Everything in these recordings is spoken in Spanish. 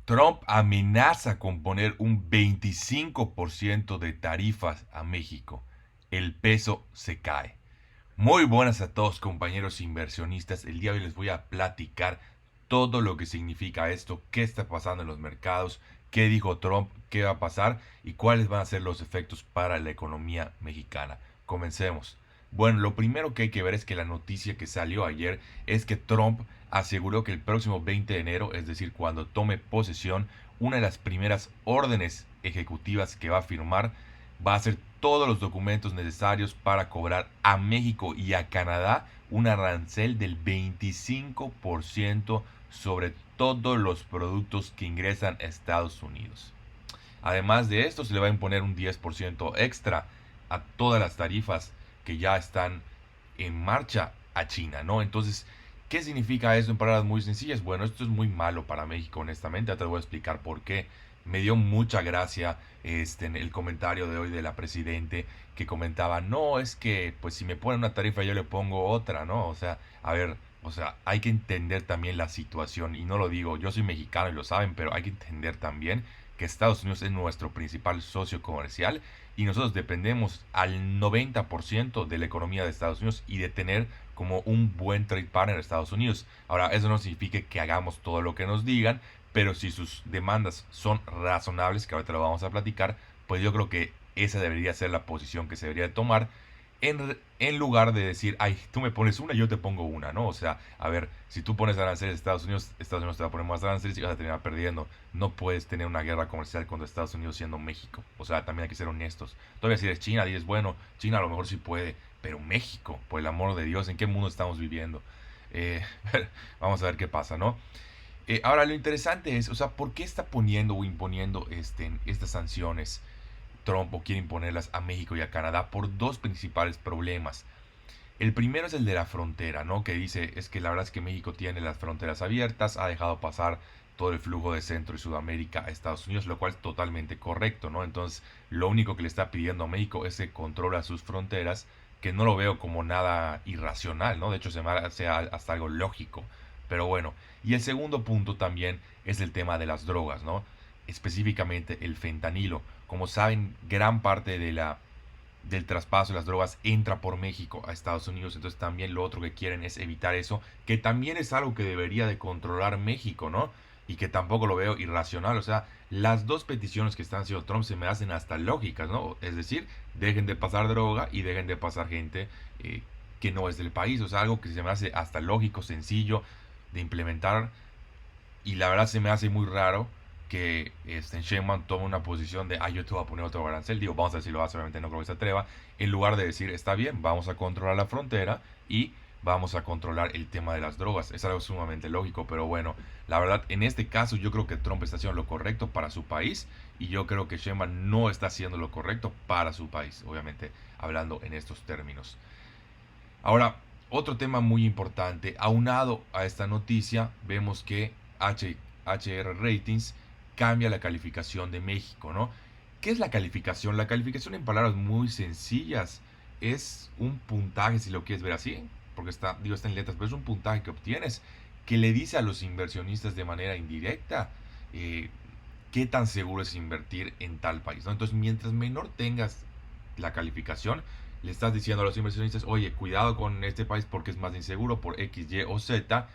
Trump amenaza con poner un 25% de tarifas a México. El peso se cae. Muy buenas a todos compañeros inversionistas. El día de hoy les voy a platicar todo lo que significa esto, qué está pasando en los mercados, qué dijo Trump, qué va a pasar y cuáles van a ser los efectos para la economía mexicana. Comencemos. Bueno, lo primero que hay que ver es que la noticia que salió ayer es que Trump aseguró que el próximo 20 de enero, es decir, cuando tome posesión, una de las primeras órdenes ejecutivas que va a firmar va a hacer todos los documentos necesarios para cobrar a México y a Canadá un arancel del 25% sobre todos los productos que ingresan a Estados Unidos. Además de esto, se le va a imponer un 10% extra a todas las tarifas que ya están en marcha a China, ¿no? Entonces, ¿qué significa eso en palabras muy sencillas? Bueno, esto es muy malo para México, honestamente. Ya te voy a explicar por qué. Me dio mucha gracia en el comentario de hoy de la presidente que comentaba, no, es que pues si me ponen una tarifa yo le pongo otra, ¿no? O sea, a ver, o sea, hay que entender también la situación y no lo digo, yo soy mexicano y lo saben, pero hay que entender también que Estados Unidos es nuestro principal socio comercial y nosotros dependemos al 90% de la economía de Estados Unidos y de tener como un buen trade partner de Estados Unidos. Ahora, eso no significa que hagamos todo lo que nos digan, pero si sus demandas son razonables, que ahorita lo vamos a platicar, pues yo creo que esa debería ser la posición que se debería tomar en lugar de decir, ay, tú me pones una y yo te pongo una, ¿no? O sea, a ver, si tú pones aranceles a Estados Unidos te va a poner más aranceles y vas a terminar perdiendo. No puedes tener una guerra comercial contra Estados Unidos siendo México. O sea, también hay que ser honestos. Todavía si eres China, dices, bueno, China a lo mejor sí puede, pero México, por el amor de Dios, ¿en qué mundo estamos viviendo? Eh, vamos a ver qué pasa, ¿no? Ahora, lo interesante es, o sea, ¿por qué está poniendo o imponiendo estas sanciones Trump o quiere imponerlas a México y a Canadá? Por dos principales problemas. El primero es el de la frontera, ¿no? Que dice, es que la verdad es que México tiene las fronteras abiertas, ha dejado pasar todo el flujo de Centro y Sudamérica a Estados Unidos, lo cual es totalmente correcto, ¿no? Entonces, lo único que le está pidiendo a México es que controla sus fronteras, que no lo veo como nada irracional, ¿no? De hecho, se me hace hasta algo lógico. Pero bueno, y el segundo punto también es el tema de las drogas, ¿no? Específicamente el fentanilo. Como saben, gran parte del traspaso de las drogas entra por México a Estados Unidos. Entonces también lo otro que quieren es evitar eso, que también es algo que debería de controlar México, ¿no? Y que tampoco lo veo irracional. O sea, las dos peticiones que están haciendo Trump se me hacen hasta lógicas, ¿no? Es decir, dejen de pasar droga y dejen de pasar gente que no es del país. O sea, algo que se me hace hasta lógico, sencillo de implementar. Y la verdad se me hace muy raro que Sheinbaum tome una posición de, yo te voy a poner otro arancel. Digo, vamos a ver si lo hace, obviamente no creo que se atreva. En lugar de decir, está bien, vamos a controlar la frontera y vamos a controlar el tema de las drogas. Es algo sumamente lógico, pero bueno, la verdad, en este caso yo creo que Trump está haciendo lo correcto para su país y yo creo que Sheinbaum no está haciendo lo correcto para su país, obviamente hablando en estos términos. Ahora, otro tema muy importante, aunado a esta noticia, vemos que HR Ratings cambia la calificación de México, ¿no? ¿Qué es la calificación? La calificación en palabras muy sencillas es un puntaje, si lo quieres ver así, porque está en letras, pero es un puntaje que obtienes que le dice a los inversionistas de manera indirecta eh, qué tan seguro es invertir en tal país, ¿no? Entonces, mientras menor tengas la calificación, le estás diciendo a los inversionistas, oye, cuidado con este país porque es más inseguro por X, Y o Z.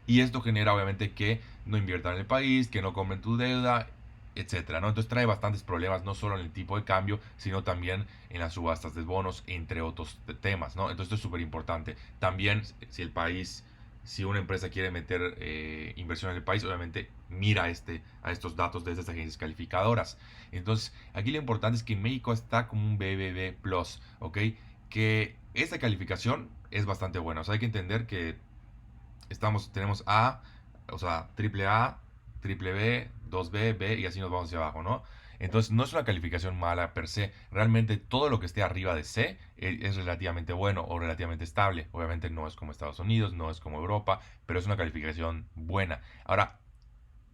Y esto genera obviamente que no inviertan en el país, que no compren tu deuda, etcétera, ¿no? Entonces trae bastantes problemas, no solo en el tipo de cambio, sino también en las subastas de bonos, entre otros temas, ¿no? Entonces esto es súper importante. También si el país, si una empresa quiere meter inversión en el país, obviamente mira a estos datos de estas agencias calificadoras. Entonces, aquí lo importante es que México está como un BBB Plus, ¿ok? Que esta calificación es bastante buena. O sea, hay que entender que tenemos A, o sea, triple A, triple B, 2B, B y así nos vamos hacia abajo, ¿no? Entonces no es una calificación mala per se. Realmente todo lo que esté arriba de C es relativamente bueno o relativamente estable. Obviamente no es como Estados Unidos, no es como Europa, pero es una calificación buena. Ahora,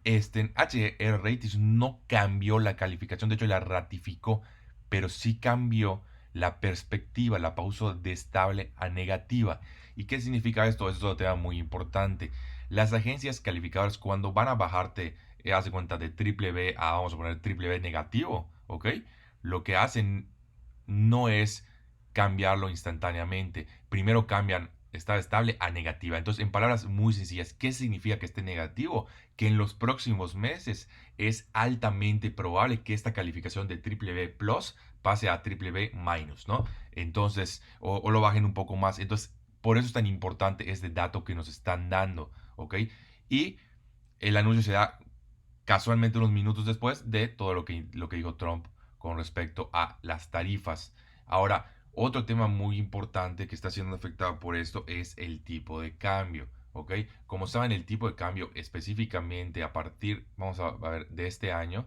HR Ratings no cambió la calificación, de hecho la ratificó, pero sí cambió la perspectiva, la puso de estable a negativa. ¿Y qué significa esto? Esto es otro tema muy importante. Las agencias calificadoras cuando van a bajarte hace cuenta de triple B a, vamos a poner triple B negativo, ¿ok? Lo que hacen no es cambiarlo instantáneamente. Primero cambian estado estable a negativa. Entonces, en palabras muy sencillas, ¿qué significa que esté negativo? Que en los próximos meses es altamente probable que esta calificación de triple B plus pase a triple B minus, ¿no? Entonces, o lo bajen un poco más. Entonces, por eso es tan importante este dato que nos están dando, ¿ok? Y el anuncio se da casualmente unos minutos después de todo lo que dijo Trump con respecto a las tarifas. Ahora, otro tema muy importante que está siendo afectado por esto es el tipo de cambio. ¿Ok? Como saben, el tipo de cambio específicamente a partir, vamos a ver, de este año,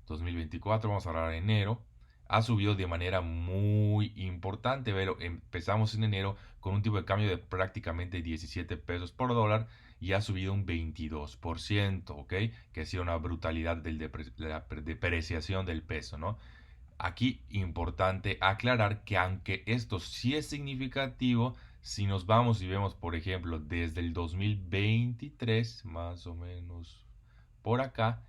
2024, vamos a hablar de enero, ha subido de manera muy importante. Pero empezamos en enero con un tipo de cambio de prácticamente 17 pesos por dólar y ha subido un 22%, ¿ok? Que ha sido una brutalidad de la depreciación del peso, ¿no? Aquí importante aclarar que aunque esto sí es significativo, si nos vamos y vemos, por ejemplo, desde el 2023, más o menos por acá,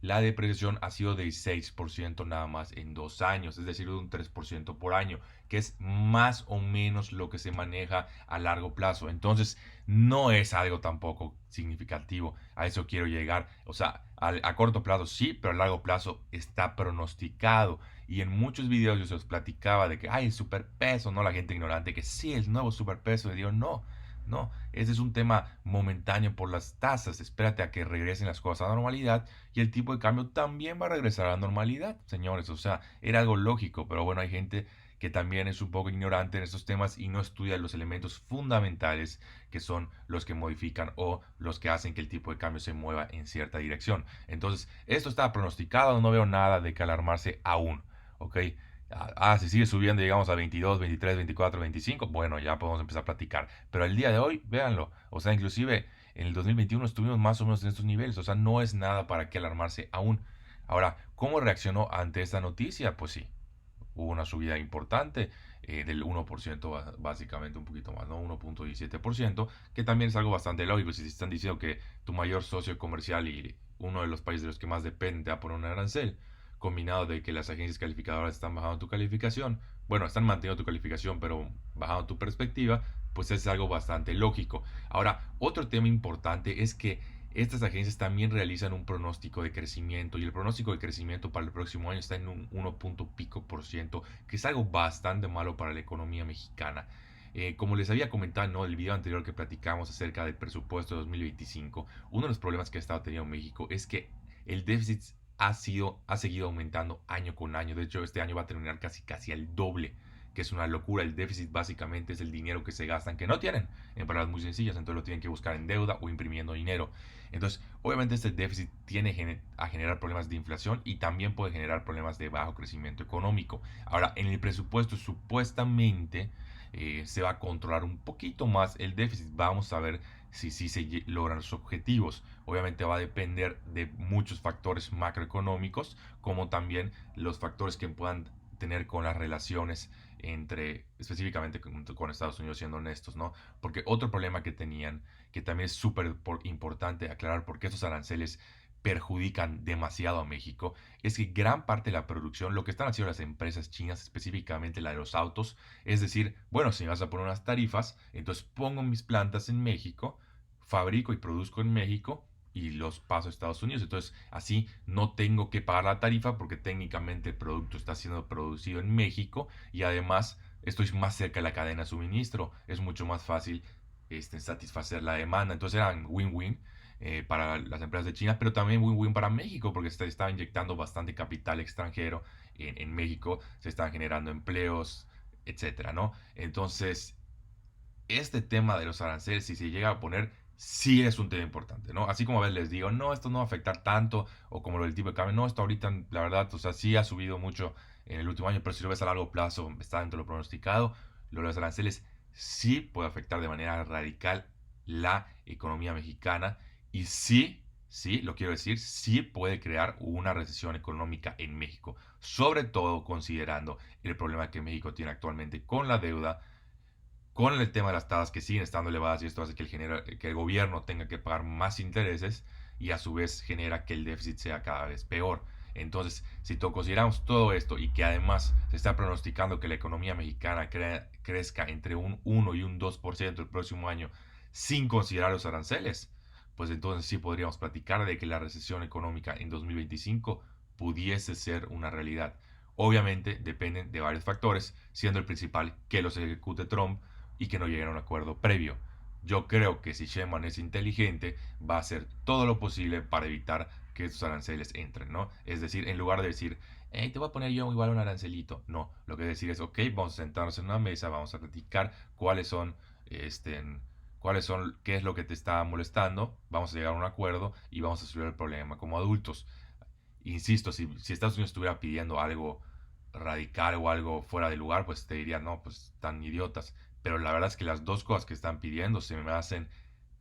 la depreciación ha sido de 6% nada más en 2 años, es decir, de un 3% por año, que es más o menos lo que se maneja a largo plazo. Entonces, no es algo tampoco significativo. A eso quiero llegar. O sea, a corto plazo sí, pero a largo plazo está pronosticado. Y en muchos videos yo se los platicaba de que, ay, el superpeso, ¿no? La gente ignorante, que sí, el nuevo superpeso. Y digo, no, no, ese es un tema momentáneo por las tasas. Espérate a que regresen las cosas a la normalidad y el tipo de cambio también va a regresar a la normalidad, señores. O sea, era algo lógico, pero bueno, hay gente que también es un poco ignorante en estos temas y no estudia los elementos fundamentales que son los que modifican o los que hacen que el tipo de cambio se mueva en cierta dirección. Entonces, esto está pronosticado, no veo nada de que alarmarse aún, ¿ok? Si sigue subiendo, digamos, a 22, 23, 24, 25, bueno, ya podemos empezar a platicar. Pero el día de hoy, véanlo. O sea, inclusive en el 2021 estuvimos más o menos en estos niveles. O sea, no es nada para que alarmarse aún. Ahora, ¿cómo reaccionó ante esta noticia? Pues sí, hubo una subida importante del 1%, básicamente un poquito más, ¿no? 1.17%, que también es algo bastante lógico. Si te están diciendo que tu mayor socio comercial y uno de los países de los que más depende te va a poner un arancel, combinado de que las agencias calificadoras están bajando tu calificación, bueno, están manteniendo tu calificación, pero bajando tu perspectiva, pues es algo bastante lógico. Ahora, otro tema importante es que estas agencias también realizan un pronóstico de crecimiento y el pronóstico de crecimiento para el próximo año está en un 1 pico por ciento, que es algo bastante malo para la economía mexicana. Como les había comentado en el video anterior que platicamos acerca del presupuesto de 2025, uno de los problemas que ha estado teniendo México es que el déficit ha seguido aumentando año con año. De hecho, este año va a terminar casi al doble, que es una locura. El déficit básicamente es el dinero que se gastan, que no tienen, en palabras muy sencillas, entonces lo tienen que buscar en deuda o imprimiendo dinero. Entonces, obviamente este déficit tiene a generar problemas de inflación y también puede generar problemas de bajo crecimiento económico. Ahora, en el presupuesto supuestamente se va a controlar un poquito más el déficit. Vamos a ver si sí se logran los objetivos. Obviamente va a depender de muchos factores macroeconómicos, como también los factores que puedan tener con las relaciones entre, específicamente con Estados Unidos, siendo honestos, ¿no? Porque otro problema que tenían, que también es súper importante aclarar, porque estos aranceles perjudican demasiado a México, es que gran parte de la producción, lo que están haciendo las empresas chinas, específicamente la de los autos, es decir, bueno, si me vas a poner unas tarifas, entonces pongo mis plantas en México, fabrico y produzco en México y los paso a Estados Unidos. Entonces, así no tengo que pagar la tarifa porque técnicamente el producto está siendo producido en México y además estoy más cerca de la cadena de suministro. Es mucho más fácil satisfacer la demanda. Entonces eran win-win para las empresas de China, pero también win-win para México porque se estaba inyectando bastante capital extranjero en México, se estaban generando empleos, etcétera, ¿no? Entonces, este tema de los aranceles, si se llega a poner, sí es un tema importante, ¿no? Así como a veces les digo, no, esto no va a afectar tanto, o como lo del tipo de cambio, no, esto ahorita, la verdad, o sea, sí ha subido mucho en el último año, pero si lo ves a largo plazo, está dentro de lo pronosticado, lo de los aranceles sí puede afectar de manera radical la economía mexicana, y sí, sí, lo quiero decir, sí puede crear una recesión económica en México, sobre todo considerando el problema que México tiene actualmente con la deuda, con el tema de las tasas que siguen estando elevadas y esto hace que que el gobierno tenga que pagar más intereses y a su vez genera que el déficit sea cada vez peor. Entonces, si consideramos todo esto y que además se está pronosticando que la economía mexicana crezca entre un 1 y un 2% el próximo año sin considerar los aranceles, pues entonces sí podríamos platicar de que la recesión económica en 2025 pudiese ser una realidad. Obviamente dependen de varios factores, siendo el principal que los ejecute Trump y que no lleguen a un acuerdo previo. Yo creo que si Sheinbaum es inteligente, va a hacer todo lo posible para evitar que estos aranceles entren, ¿no? Es decir, en lugar de decir, hey, te voy a poner yo igual un arancelito, no, lo que decir es, ok, vamos a sentarnos en una mesa, vamos a platicar este, qué es lo que te está molestando, vamos a llegar a un acuerdo y vamos a resolver el problema como adultos. Insisto, si Estados Unidos estuviera pidiendo algo radical o algo fuera de lugar, pues te diría, no, pues tan idiotas. Pero la verdad es que las dos cosas que están pidiendo se me hacen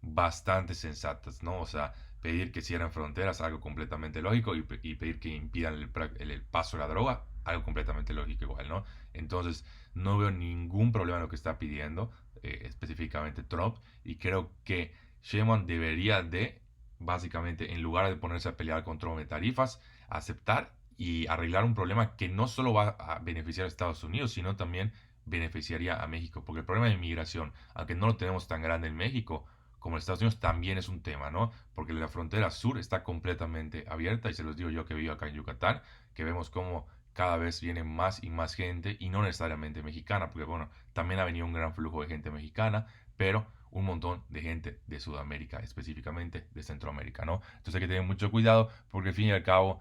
bastante sensatas, ¿no? O sea, pedir que cierren fronteras, algo completamente lógico, y pedir que impidan el paso de la droga, algo completamente lógico igual, ¿no? Entonces, no veo ningún problema en lo que está pidiendo, específicamente Trump, y creo que Sheinbaum debería de, básicamente, en lugar de ponerse a pelear con Trump de tarifas, aceptar y arreglar un problema que no solo va a beneficiar a Estados Unidos, sino también beneficiaría a México. Porque el problema de inmigración, aunque no lo tenemos tan grande en México como en Estados Unidos, también es un tema, ¿no? Porque la frontera sur está completamente abierta y se los digo yo que vivo acá en Yucatán, que vemos cómo cada vez viene más y más gente y no necesariamente mexicana, porque bueno, también ha venido un gran flujo de gente mexicana, pero un montón de gente de Sudamérica, específicamente de Centroamérica, ¿no? Entonces hay que tener mucho cuidado porque al fin y al cabo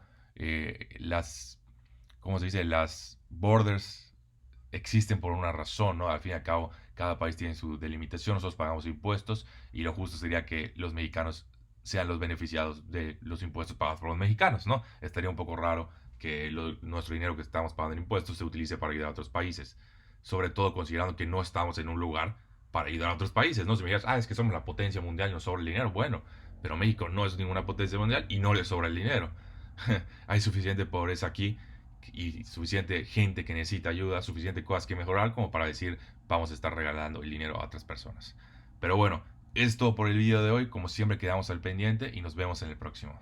las, ¿cómo se dice? Las borders existen por una razón, ¿no? Al fin y al cabo, cada país tiene su delimitación, nosotros pagamos impuestos y lo justo sería que los mexicanos sean los beneficiados de los impuestos pagados por los mexicanos, ¿no? Estaría un poco raro que nuestro dinero que estamos pagando en impuestos se utilice para ayudar a otros países, sobre todo considerando que no estamos en un lugar para ayudar a otros países, ¿no? Si me digas, es que somos la potencia mundial y nos sobra el dinero, bueno, pero México no es ninguna potencia mundial y no le sobra el dinero. Hay suficiente pobreza aquí y suficiente gente que necesita ayuda, suficiente cosas que mejorar como para decir vamos a estar regalando el dinero a otras personas. Pero bueno, es todo por el video de hoy. Como siempre quedamos al pendiente y nos vemos en el próximo.